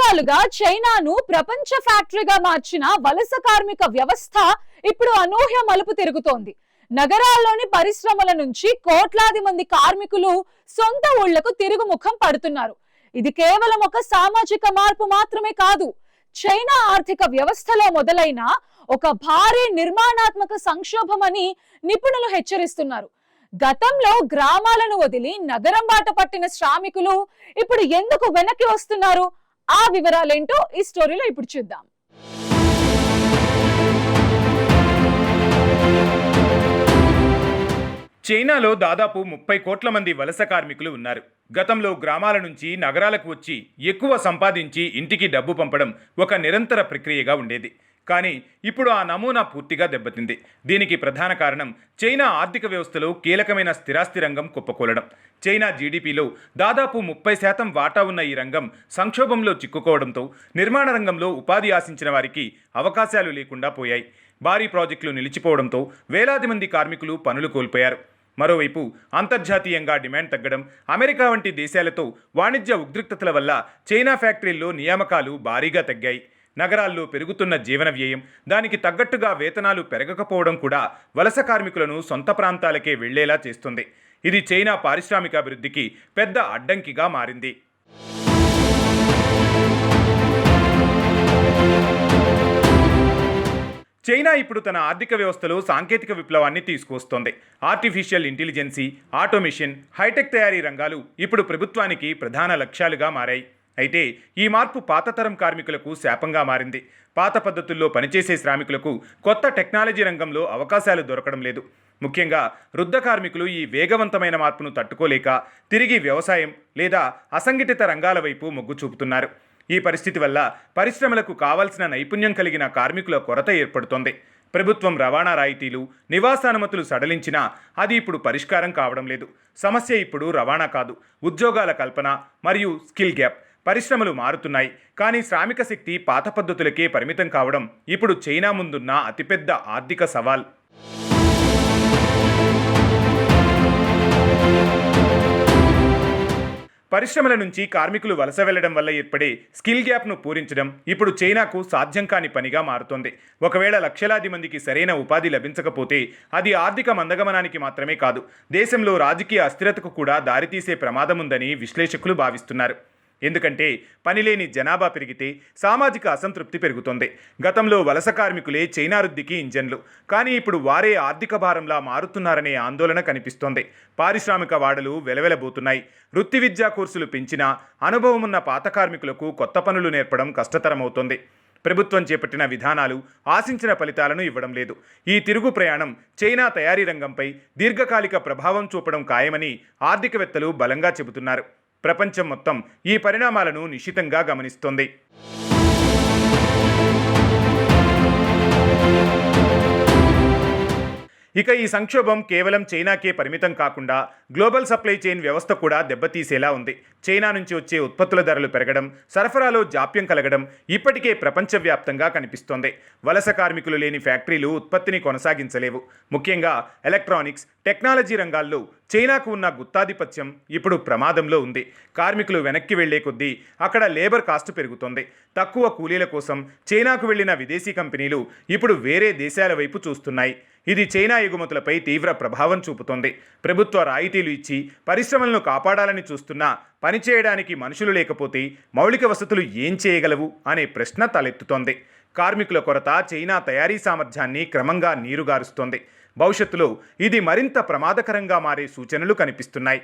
సంవత్సరాలుగా చైనాను ప్రపంచ ఫ్యాక్టరీగా మార్చిన వలస కార్మిక వ్యవస్థ ఇప్పుడు అనూహ్య మలుపు తిరుగుతోంది. నగరాల్లోని పరిశ్రమల నుంచి కోట్లాది మంది కార్మికులు సొంత ఊళ్లకు తిరుగుముఖం పడుతున్నారు. ఇది కేవలం ఒక సామాజిక మార్పు మాత్రమే కాదు, చైనా ఆర్థిక వ్యవస్థలో మొదలైన ఒక భారీ నిర్మాణాత్మక సంక్షోభమని నిపుణులు హెచ్చరిస్తున్నారు. గతంలో గ్రామాలను వదిలి నగరం బాట పట్టిన శ్రామికులు ఇప్పుడు ఎందుకు వెనక్కి వస్తున్నారు? ఆ వివరాలేంటో ఈ స్టోరీలో ఇప్పుడు చూద్దాం. చైనాలో దాదాపు 30 కోట్ల మంది వలస కార్మికులు ఉన్నారు. గతంలో గ్రామాల నుంచి నగరాలకు వచ్చి ఎక్కువ సంపాదించి ఇంటికి డబ్బు పంపడం ఒక నిరంతర ప్రక్రియగా ఉండేది. కానీ ఇప్పుడు ఆ నమూనా పూర్తిగా దెబ్బతింది. దీనికి ప్రధాన కారణం చైనా ఆర్థిక వ్యవస్థలో కీలకమైన స్థిరాస్తి రంగం కుప్పకూలడం. చైనా జీడిపిలో దాదాపు 30% వాటా ఉన్న ఈ రంగం సంక్షోభంలో చిక్కుకోవడంతో నిర్మాణ రంగంలో ఉపాధి ఆశించిన వారికి అవకాశాలు లేకుండా పోయాయి. భారీ ప్రాజెక్టులు నిలిచిపోవడంతో వేలాది మంది కార్మికులు పనులు కోల్పోయారు. మరోవైపు అంతర్జాతీయంగా డిమాండ్ తగ్గడం, అమెరికా వంటి దేశాలతో వాణిజ్య ఉద్రిక్తతల వల్ల చైనా ఫ్యాక్టరీల్లో నియామకాలు భారీగా తగ్గాయి. నగరాల్లో పెరుగుతున్న జీవన వ్యయం, దానికి తగ్గట్టుగా వేతనాలు పెరగకపోవడం కూడా వలస కార్మికులను సొంత ప్రాంతాలకే వెళ్లేలా చేస్తుంది. ఇది చైనా పారిశ్రామికాభివృద్ధికి పెద్ద అడ్డంకిగా మారింది. చైనా ఇప్పుడు తన ఆర్థిక వ్యవస్థలో సాంకేతిక విప్లవాన్ని తీసుకొస్తోంది. ఆర్టిఫిషియల్ ఇంటెలిజెన్సీ, ఆటోమేషన్, హైటెక్ తయారీ రంగాలు ఇప్పుడు ప్రభుత్వానికి ప్రధాన లక్ష్యాలుగా మారాయి. అయితే ఈ మార్పు పాతతరం కార్మికులకు శాపంగా మారింది. పాత పద్ధతుల్లో పనిచేసే శ్రామికులకు కొత్త టెక్నాలజీ రంగంలో అవకాశాలు దొరకడం లేదు. ముఖ్యంగా వృద్ధ కార్మికులు ఈ వేగవంతమైన మార్పును తట్టుకోలేక తిరిగి వ్యవసాయం లేదా అసంఘటిత రంగాల వైపు మొగ్గు చూపుతున్నారు. ఈ పరిస్థితి వల్ల పరిశ్రమలకు కావాల్సిన నైపుణ్యం కలిగిన కార్మికుల కొరత ఏర్పడుతోంది. ప్రభుత్వం రవాణా రాయితీలు, నివాసానుమతులు సడలించినా అది ఇప్పుడు పరిష్కారం కావడం లేదు. సమస్య ఇప్పుడు రవాణా కాదు, ఉద్యోగాల కల్పన మరియు స్కిల్ గ్యాప్. పరిశ్రమలు మారుతున్నాయి, కానీ శ్రామిక శక్తి పాత పద్ధతులకే పరిమితం కావడం ఇప్పుడు చైనా ముందున్న అతిపెద్ద ఆర్థిక సవాల్. పరిశ్రమల నుంచి కార్మికులు వలస వెళ్లడం వల్ల ఏర్పడే స్కిల్ గ్యాప్ను పూరించడం ఇప్పుడు చైనాకు సాధ్యం కాని పనిగా మారుతోంది. ఒకవేళ లక్షలాది మందికి సరైన ఉపాధి లభించకపోతే అది ఆర్థిక మందగమనానికి మాత్రమే కాదు, దేశంలో రాజకీయ అస్థిరతకు కూడా దారితీసే ప్రమాదం ఉందని విశ్లేషకులు భావిస్తున్నారు. ఎందుకంటే పనిలేని జనాభా పెరిగితే సామాజిక అసంతృప్తి పెరుగుతోంది. గతంలో వలస కార్మికులే చైనా వృద్ధికి ఇంజన్లు, కానీ ఇప్పుడు వారే ఆర్థిక భారంలా మారుతున్నారనే ఆందోళన కనిపిస్తోంది. పారిశ్రామిక వాడలు వెలవెలబోతున్నాయి. వృత్తి విద్యా కోర్సులు పెంచినా అనుభవం ఉన్న పాత కార్మికులకు కొత్త పనులు నేర్పడం కష్టతరమవుతోంది. ప్రభుత్వం చేపట్టిన విధానాలు ఆశించిన ఫలితాలను ఇవ్వడం లేదు. ఈ తిరుగు ప్రయాణం చైనా తయారీ రంగంపై దీర్ఘకాలిక ప్రభావం చూపడం ఖాయమని ఆర్థికవేత్తలు బలంగా చెబుతున్నారు. ప్రపంచం మొత్తం ఈ పరిణామాలను నిశితంగా గమనిస్తోంది. ఇక ఈ సంక్షోభం కేవలం చైనాకే పరిమితం కాకుండా గ్లోబల్ సప్లై చైన్ వ్యవస్థ కూడా దెబ్బతీసేలా ఉంది. చైనా నుంచి వచ్చే ఉత్పత్తుల ధరలు పెరగడం, సరఫరాలో జాప్యం కలగడం ఇప్పటికే ప్రపంచవ్యాప్తంగా కనిపిస్తోంది. వలస కార్మికులు లేని ఫ్యాక్టరీలు ఉత్పత్తిని కొనసాగించలేవు. ముఖ్యంగా ఎలక్ట్రానిక్స్, టెక్నాలజీ రంగాల్లో చైనాకు ఉన్న గుత్తాధిపత్యం ఇప్పుడు ప్రమాదంలో ఉంది. కార్మికులు వెనక్కి వెళ్లే కొద్దీ అక్కడ లేబర్ కాస్ట్ పెరుగుతోంది. తక్కువ కూలీల కోసం చైనాకు వెళ్లిన విదేశీ కంపెనీలు ఇప్పుడు వేరే దేశాల వైపు చూస్తున్నాయి. ఇది చైనా ఎగుమతులపై తీవ్ర ప్రభావం చూపుతోంది. ప్రభుత్వ రాయితీలు ఇచ్చి పరిశ్రమలను కాపాడాలని చూస్తున్నా పనిచేయడానికి మనుషులు లేకపోతే మౌలిక వసతులు ఏం చేయగలవు అనే ప్రశ్న తలెత్తుతోంది. కార్మికుల కొరత చైనా తయారీ సామర్థ్యాన్ని క్రమంగా నీరుగారుస్తోంది. భవిష్యత్తులో ఇది మరింత ప్రమాదకరంగా మారే సూచనలు కనిపిస్తున్నాయి.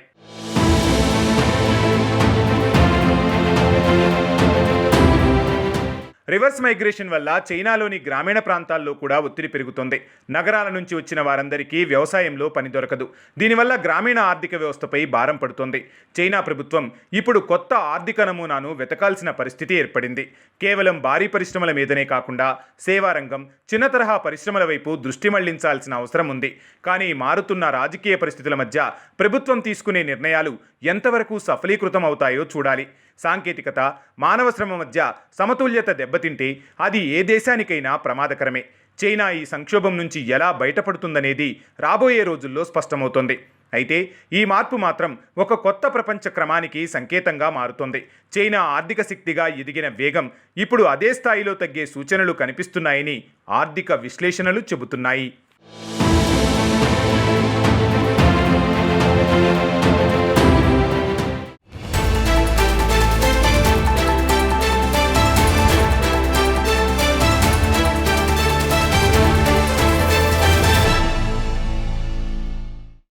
రివర్స్ మైగ్రేషన్ వల్ల చైనాలోని గ్రామీణ ప్రాంతాల్లో కూడా ఒత్తిడి పెరుగుతోంది. నగరాల నుంచి వచ్చిన వారందరికీ వ్యవసాయంలో పని దొరకదు. దీనివల్ల గ్రామీణ ఆర్థిక వ్యవస్థపై భారం పడుతోంది. చైనా ప్రభుత్వం ఇప్పుడు కొత్త ఆర్థిక నమూనాను వెతకాల్సిన పరిస్థితి ఏర్పడింది. కేవలం భారీ పరిశ్రమల మీదనే కాకుండా సేవారంగం, చిన్న తరహా పరిశ్రమల వైపు దృష్టి మళ్లించాల్సిన అవసరం ఉంది. కానీ మారుతున్న రాజకీయ పరిస్థితుల మధ్య ప్రభుత్వం తీసుకునే నిర్ణయాలు ఎంతవరకు సఫలీకృతం అవుతాయో చూడాలి. సాంకేతికత, మానవ శ్రమ మధ్య సమతుల్యత దెబ్బతింటే అది ఏ దేశానికైనా ప్రమాదకరమే. చైనా ఈ సంక్షోభం నుంచి ఎలా బయటపడుతుందనేది రాబోయే రోజుల్లో స్పష్టమవుతోంది. అయితే ఈ మార్పు మాత్రం ఒక కొత్త ప్రపంచ క్రమానికి సంకేతంగా మారుతోంది. చైనా ఆర్థిక శక్తిగా ఎదిగిన వేగం ఇప్పుడు అదే స్థాయిలో తగ్గే సూచనలు కనిపిస్తున్నాయని ఆర్థిక విశ్లేషణలు చెబుతున్నాయి.